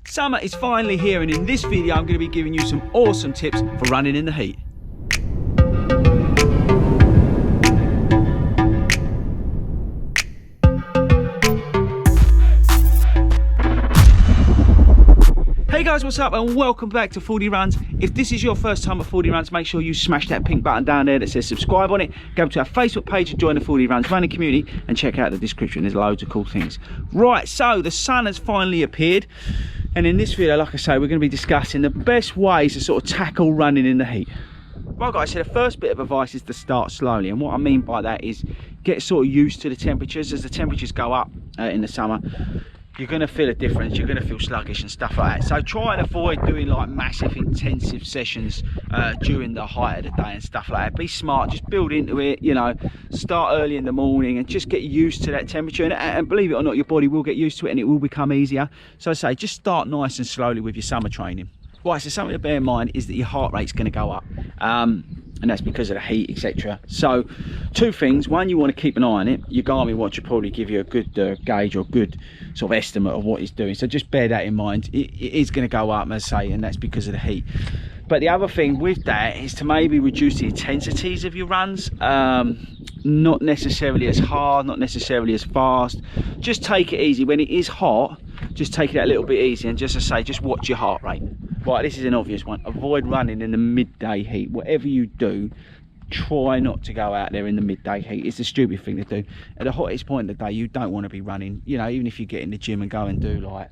Summer is finally here, and in this video I'm going to be giving you some awesome tips for running in the heat. Hey guys, what's up and welcome back to Fordy Runs. If this is your first time at Fordy Runs, make sure you smash that pink button down there that says subscribe on it. Go to our Facebook page and join the Fordy Runs running community and check out the description. There's loads of cool things. Right, so the sun has finally appeared, and in this video, like I say, we're going to be discussing the best ways to sort of tackle running in the heat. Right guys, so the first bit of advice is to start slowly, and what I mean by that is get sort of used to the temperatures. As the temperatures go up in the summer, you're going to feel a difference, you're going to feel sluggish and stuff like that. So try and avoid doing like massive intensive sessions during the height of the day and stuff like that. Be smart, just build into it, you know, start early in the morning and just get used to that temperature, and believe it or not, your body will get used to it and it will become easier. So I say just start nice and slowly with your summer training. Right, so something to bear in mind is that your heart rate's going to go up, and that's because of the heat, etc. So two things: one, you want to keep an eye on it. Your Garmin watch will probably give you a good gauge or good sort of estimate of what it's doing, so just bear that in mind. It is going to go up, as I say, and that's because of the heat. But the other thing with that is to maybe reduce the intensities of your runs. Not necessarily as hard, not necessarily as fast. Just take it easy. When it is hot, just take it a little bit easy, and just, as I say, just watch your heart rate. Right, this is an obvious one. Avoid running in the midday heat. Whatever you do, try not to go out there in the midday heat. It's a stupid thing to do. At the hottest point of the day, you don't want to be running. You know, even if you get in the gym and go and do like,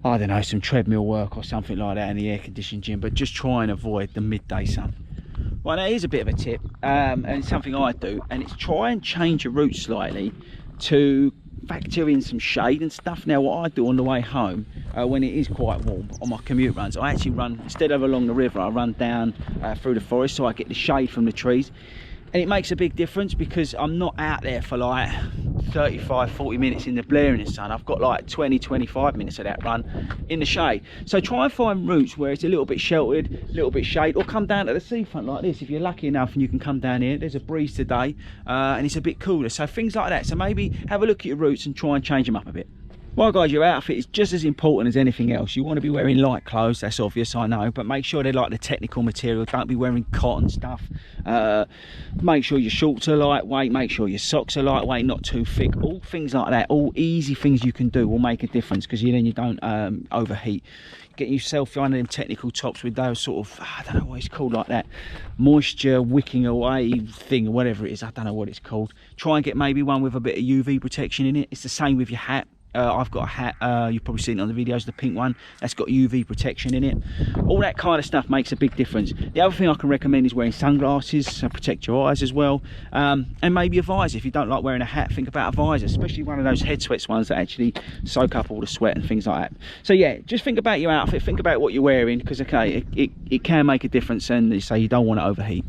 I don't know, some treadmill work or something like that in the air-conditioned gym, but just try and avoid the midday sun. Right, now here's a bit of a tip, and it's something I do, and it's try and change your route slightly to factor in some shade and stuff. Now what I do on the way home, when it is quite warm on my commute runs, I actually run, instead of along the river, I run down through the forest, so I get the shade from the trees, and it makes a big difference because I'm not out there for like 35-40 minutes in the blaring sun. I've got like 20-25 minutes of that run in the shade. So try and find routes where it's a little bit sheltered, a little bit shade, or come down to the seafront like this if you're lucky enough and you can come down here. There's a breeze today, and it's a bit cooler, so things like that. So maybe have a look at your routes and try and change them up a bit. Well guys, your outfit is just as important as anything else. You want to be wearing light clothes, that's obvious, I know, but make sure they're like the technical material. Don't be wearing cotton stuff. Make sure your shorts are lightweight, make sure your socks are lightweight, not too thick. All things like that, all easy things you can do will make a difference, because then you don't overheat. Get yourself one of them technical tops with those sort of, I don't know what it's called, like that moisture wicking away thing or whatever it is, I don't know what it's called. Try and get maybe one with a bit of UV protection in it. It's the same with your hat. I've got a hat, you've probably seen it on the videos, the pink one, that's got UV protection in it. All that kind of stuff makes a big difference. The other thing I can recommend is wearing sunglasses, so protect your eyes as well, and maybe a visor. If you don't like wearing a hat, think about a visor, especially one of those head sweats ones that actually soak up all the sweat and things like that. So yeah, just think about your outfit, think about what you're wearing, because okay, it can make a difference, and you say you don't want to overheat.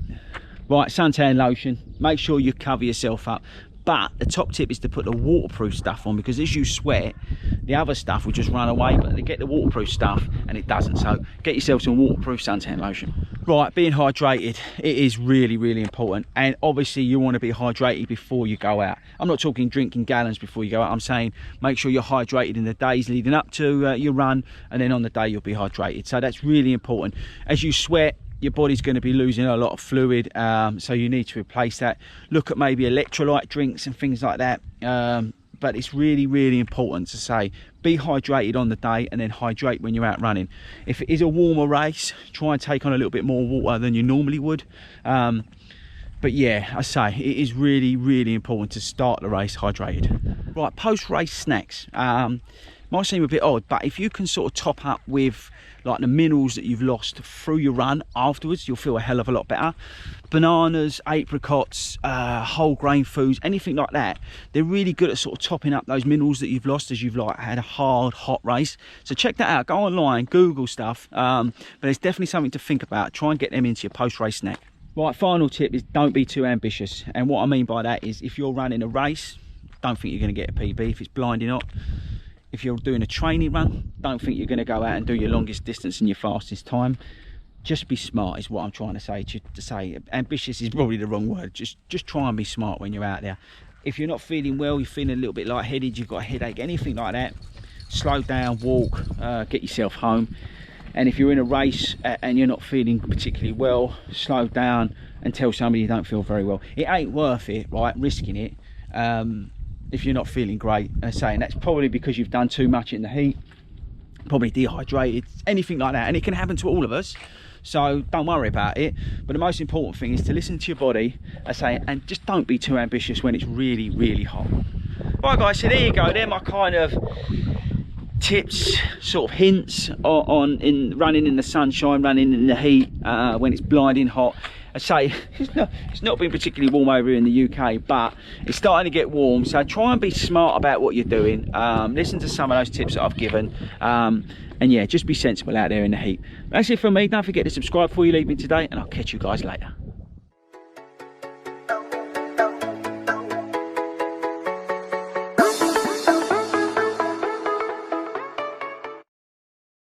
Right, suntan lotion, make sure you cover yourself up. But the top tip is to put the waterproof stuff on, because as you sweat, the other stuff will just run away, but they get the waterproof stuff and it doesn't. So get yourself some waterproof suntan lotion. Right, being hydrated, it is really, really important. And obviously you want to be hydrated before you go out. I'm not talking drinking gallons before you go out. I'm saying make sure you're hydrated in the days leading up to your run, and then on the day you'll be hydrated. So that's really important. As you sweat, your body's going to be losing a lot of fluid, so you need to replace that. Look at maybe electrolyte drinks and things like that, but it's really, really important to say be hydrated on the day, and then hydrate when you're out running. If it is a warmer race, try and take on a little bit more water than you normally would, but yeah, I say it is really, really important to start the race hydrated. Right, post-race snacks, might seem a bit odd, but if you can sort of top up with like the minerals that you've lost through your run afterwards, you'll feel a hell of a lot better. Bananas, apricots, whole grain foods, anything like that, they're really good at sort of topping up those minerals that you've lost as you've like had a hard, hot race. So check that out, go online, Google stuff, but it's definitely something to think about. Try and get them into your post-race snack. Right, final tip is don't be too ambitious, and what I mean by that is if you're running a race, don't think you're going to get a PB if it's blinding hot. If you're doing a training run, don't think you're going to go out and do your longest distance in your fastest time. Just be smart is what I'm trying to say. Ambitious is probably the wrong word. Just try and be smart when you're out there. If you're not feeling well, you're feeling a little bit lightheaded, you've got a headache, anything like that, slow down, walk, get yourself home. And if you're in a race and you're not feeling particularly well, slow down and tell somebody you don't feel very well. It ain't worth it, right, risking it if you're not feeling great. And that's probably because you've done too much in the heat, probably dehydrated, anything like that. And it can happen to all of us, so don't worry about it. But the most important thing is to listen to your body, and just don't be too ambitious when it's really, really hot. Right guys, so there you go. They're my kind of tips, sort of hints on running in the sunshine, running in the heat when it's blinding hot. It's not been particularly warm over here in the UK, but it's starting to get warm, so try and be smart about what you're doing. Listen to some of those tips that I've given, and yeah, just be sensible out there in the heat. That's it from me. Don't forget to subscribe before you leave me today, and I'll catch you guys later.